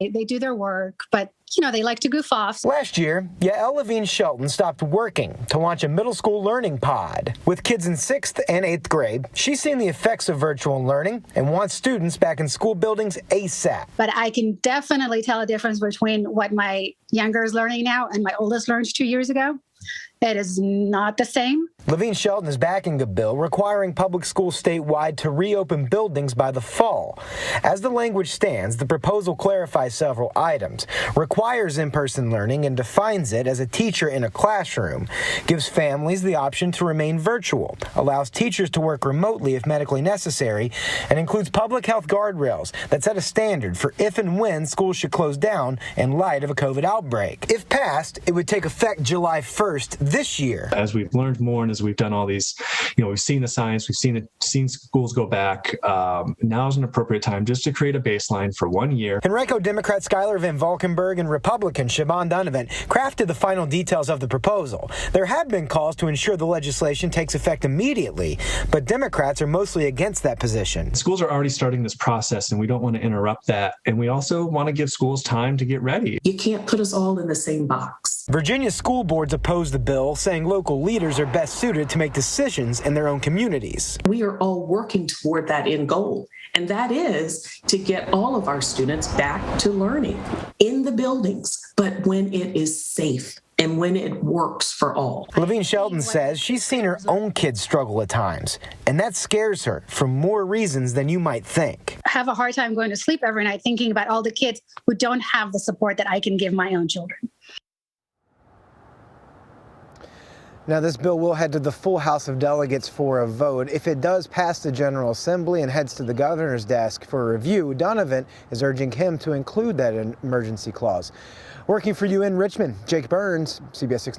They do their work, but they like to goof off. Last year, Yael Levine Shelton stopped working to launch a middle school learning pod. With kids in 6th and 8th grade, she's seen the effects of virtual learning and wants students back in school buildings ASAP. But I can definitely tell a difference between what my younger is learning now and my oldest learned 2 years ago. It is not the same. Levine Shelton is backing a bill requiring public schools statewide to reopen buildings by the fall. As the language stands, the proposal clarifies several items, requires in-person learning, and defines it as a teacher in a classroom, gives families the option to remain virtual, allows teachers to work remotely if medically necessary, and includes public health guardrails that set a standard for if and when schools should close down in light of a COVID outbreak. If passed, it would take effect July 1st this year. As we've learned more and as we've done all these, we've seen the science, we've seen schools go back. Now is an appropriate time just to create a baseline for 1 year. Henrico Democrat Schuyler Van Valkenburg and Republican Siobhan Donovan crafted the final details of the proposal. There have been calls to ensure the legislation takes effect immediately, but Democrats are mostly against that position. Schools are already starting this process, and we don't want to interrupt that. And we also want to give schools time to get ready. You can't put us all in the same box. Virginia school boards oppose the bill, saying local leaders are best suited to make decisions in their own communities. We are all working toward that end goal, and that is to get all of our students back to learning in the buildings, but when it is safe and when it works for all. Levine Shelton says she's seen her own kids struggle at times, and that scares her for more reasons than you might think. I have a hard time going to sleep every night thinking about all the kids who don't have the support that I can give my own children. Now, this bill will head to the full House of Delegates for a vote. If it does pass the General Assembly and heads to the governor's desk for review, Donovan is urging him to include that emergency clause. Working for you in Richmond, Jake Burns, CBS 6 News.